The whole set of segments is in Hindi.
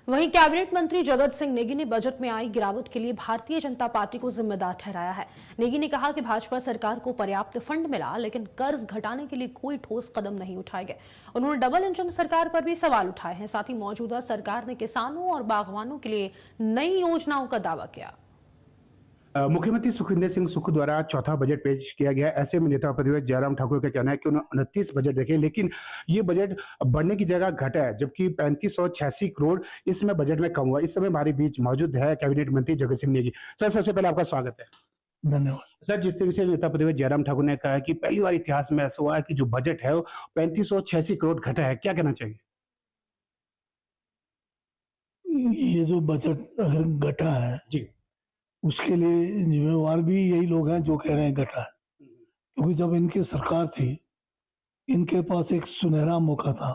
वहीं कैबिनेट मंत्री जगत सिंह नेगी ने बजट में आई गिरावट के लिए भारतीय जनता पार्टी को जिम्मेदार ठहराया है। नेगी ने कहा कि भाजपा सरकार को पर्याप्त फंड मिला, लेकिन कर्ज घटाने के लिए कोई ठोस कदम नहीं उठाए गए। उन्होंने डबल इंजन सरकार पर भी सवाल उठाए हैं। साथ ही मौजूदा सरकार ने किसानों और बागवानों के लिए नई योजनाओं का दावा किया। मुख्यमंत्री सुखविंदर सिंह सुक्खू द्वारा चौथा बजट पेश किया गया। ऐसे में नेता प्रतिपक्ष जयराम ठाकुर का कहना है कि उन्होंने 29 बजट देखे, लेकिन ये बजट बढ़ने की जगह घटा है, जबकि 3586 करोड़ इसमें बजट में कम हुआ। इस समय हमारे बीच मौजूद है कैबिनेट मंत्री जगत सिंह नेगी। सर, सबसे पहले आपका स्वागत है। धन्यवाद। सर, जिस तरीके से नेता प्रतिपक्ष जयराम ठाकुर ने कहा है कि पहली बार इतिहास में ऐसा हुआ है कि जो बजट है वो 3586 करोड़ घटा है, क्या कहना चाहिए? ये जो बजट अगर घटा है जी, उसके लिए जिम्मेवार भी यही लोग हैं जो कह रहे हैं घटा है, क्योंकि जब इनकी सरकार थी इनके पास एक सुनहरा मौका था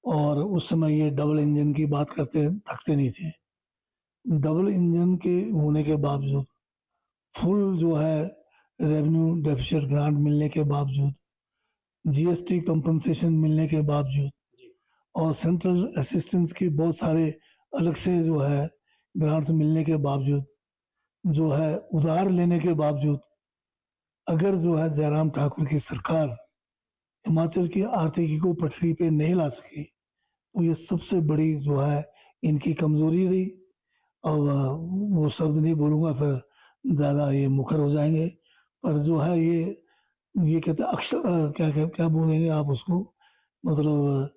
और उस समय ये डबल इंजन की बात करते थकते नहीं थे। डबल इंजन के होने के बावजूद, फुल जो है रेवेन्यू डेफिसिट ग्रांट मिलने के बावजूद, जीएसटी कंपनसेशन मिलने के बावजूद और सेंट्रल असिस्टेंस की बहुत सारे अलग से जो है ग्रांट्स मिलने के बावजूद, जो है उधार लेने के बावजूद, अगर जो है जयराम ठाकुर की सरकार हिमाचल की आर्थिकी को पटरी पे नहीं ला सकी तो ये सबसे बड़ी जो है इनकी कमजोरी रही। और वो शब्द नहीं बोलूँगा, फिर ज़्यादा ये मुखर हो जाएंगे, पर जो है ये कहते अक्षर क्या क्या क्या बोलेंगे आप उसको, मतलब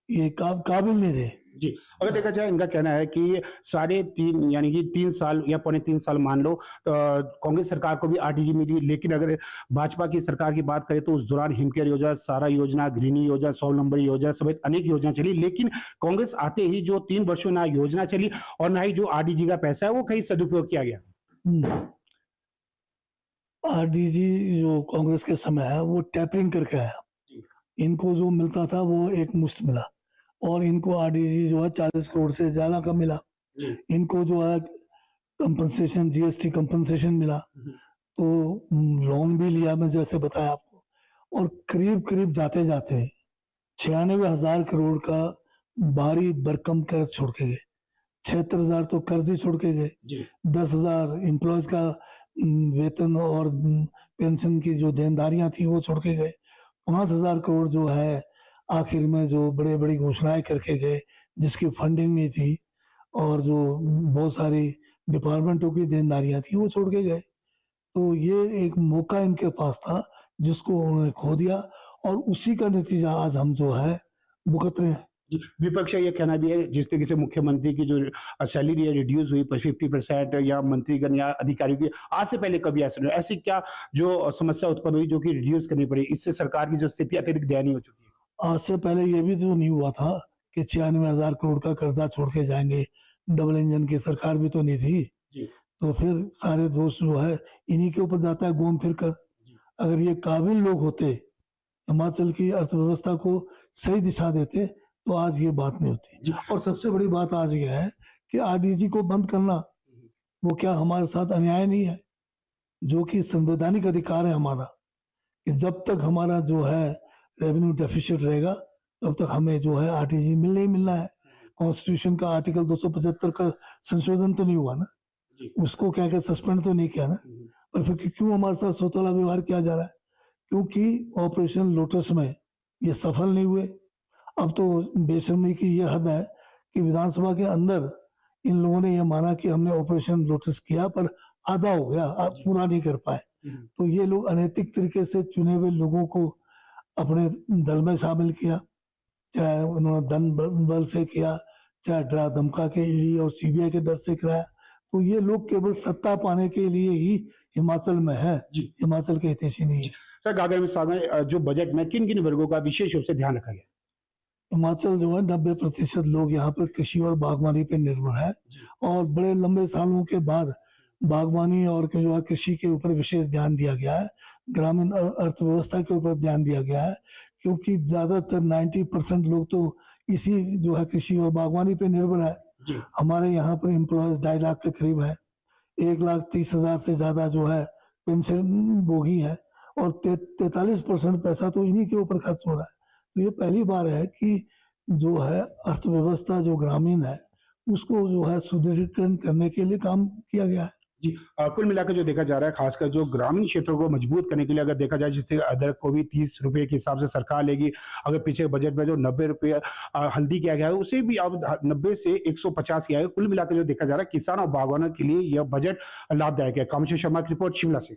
ये काबिल नहीं रहे। जी। अगर देखा जाए, इनका कहना है कि 3.5 यानी कि 3 साल या पौने 3 साल मान लो, कांग्रेस सरकार को भी आरटीजी मिली, लेकिन अगर भाजपा की सरकार की बात करें तो उस दौरान हिमकेयर योजना, सारा योजना, गृहिणी योजना, 100 नंबर योजना समेत अनेक योजना चली, लेकिन कांग्रेस आते ही जो 3 वर्षों ना योजना चली और ना ही जो आरडीजी का पैसा है वो कहीं सदुपयोग किया गया। आरडीजी जो कांग्रेस के समय है वो टैपरिंग करके आया। इनको जो मिलता था वो एक मुश्त मिला और इनको आरडीजी जो है 40 करोड़ से ज्यादा का मिला। इनको जो है कंपनसेशन, जीएसटी कंपनसेशन मिला, तो लोन भी लिया, मैं जैसे बताया आपको, और करीब करीब जाते जाते 96,000 करोड़ का भारी भरकम कर्ज छोड़ के गए। 76,000 तो कर्ज ही छोड़ के गए। 10,000 एम्प्लॉयज का वेतन और पेंशन की जो देनदारियां थी वो छोड़ के गए। 5,000 करोड़ जो है आखिर में जो बड़े बड़ी घोषणाएं करके गए जिसकी फंडिंग नहीं थी और जो बहुत सारी डिपार्टमेंटों की देनदारियां थी वो छोड़ के गए। तो ये एक मौका इनके पास था जिसको उन्होंने खो दिया और उसी का नतीजा आज हम जो है भुगत रहे हैं। विपक्ष का ये कहना भी है, जिस तरीके से मुख्यमंत्री की जो सैलरी है रिड्यूस हुई 50% या मंत्रीगण या अधिकारियों की, आज से पहले कभी ऐसा नहीं, ऐसी क्या जो समस्या उत्पन्न हुई जो कि रिड्यूस करनी पड़ी, इससे सरकार की जो स्थिति अत्यधिक दयनीय हो चुकी है? आज से पहले ये भी तो नहीं हुआ था कि 96,000 करोड़ का कर्जा छोड़ के जाएंगे। डबल इंजन की सरकार भी तो नहीं थी। तो फिर सारे दोष जो है इन्हीं के ऊपर जाता है घूम फिर कर। अगर ये काबिल लोग होते, हिमाचल की अर्थव्यवस्था को सही दिशा देते, तो आज ये बात नहीं होती। और सबसे बड़ी बात आज ये है कि आरडीजी को बंद करना वो क्या हमारे साथ अन्याय नहीं है, जो कि संवैधानिक अधिकार है हमारा, कि जब तक हमारा जो है रेवेन्यू डेफिसिट रहेगा तब तक हमें जो है आरटीजी मिलना ही मिलना है। कॉन्स्टिट्यूशन का आर्टिकल 275 का संशोधन तो नहीं हुआ ना, उसको क्या क्या सस्पेंड तो नहीं किया ना, पर फिर क्यों हमारे साथ सौतेला व्यवहार किया जा रहा है? क्योंकि ऑपरेशन लोटस में ये सफल नहीं हुए। अब तो बेशर्मी की ये हद है कि विधानसभा के अंदर इन लोगों ने ये माना कि हमने ऑपरेशन लोटस किया पर आधा हो गया, आप पूरा नहीं कर पाए। तो ये लोग अनैतिक तरीके से चुने हुए लोगों को अपने दल में शामिल किया, चाहे उन्होंने धन बल से किया, चाहे डरा धमका के ईडी और सीबीआई के डर से कराया। तो ये लोग केवल सत्ता पाने के लिए ही हिमाचल में है, हिमाचल के हितैषी नहीं है। सर, आगामी साल में जो बजट में किन किन वर्गों का विशेष रूप से ध्यान रखा गया? हिमाचल जो है 90% लोग यहाँ पर कृषि और बागवानी पे निर्भर है और बड़े लंबे सालों के बाद बागवानी और जो है कृषि के ऊपर विशेष ध्यान दिया गया है। ग्रामीण अर्थव्यवस्था के ऊपर ध्यान दिया गया है, क्योंकि ज्यादातर 90% लोग तो इसी जो है कृषि और बागवानी पे निर्भर है। हमारे यहाँ पर एम्प्लॉयज 2.5 लाख के करीब है, 1,30,000 से ज्यादा जो है पेंशन भोगी है और 43% पैसा तो इन्हीं के ऊपर खर्च हो रहा है। तो ये पहली बार है कि जो है अर्थव्यवस्था जो ग्रामीण है उसको जो है सुदृढ़ीकरण करने के लिए काम किया गया है। जी कुल मिलाकर जो देखा जा रहा है खासकर जो ग्रामीण क्षेत्रों को मजबूत करने के लिए अगर देखा जाए जिससे अदरक को भी 30 रुपए के हिसाब से सरकार लेगी। अगर पीछे बजट में जो 90 रुपए हल्दी किया गया है उसे भी अब 90 से 150 किया है। कुल मिलाकर जो देखा जा रहा है किसान और बागवानों के लिए यह बजट लाभदायक है। कामेश्वर शर्मा की रिपोर्ट शिमला से।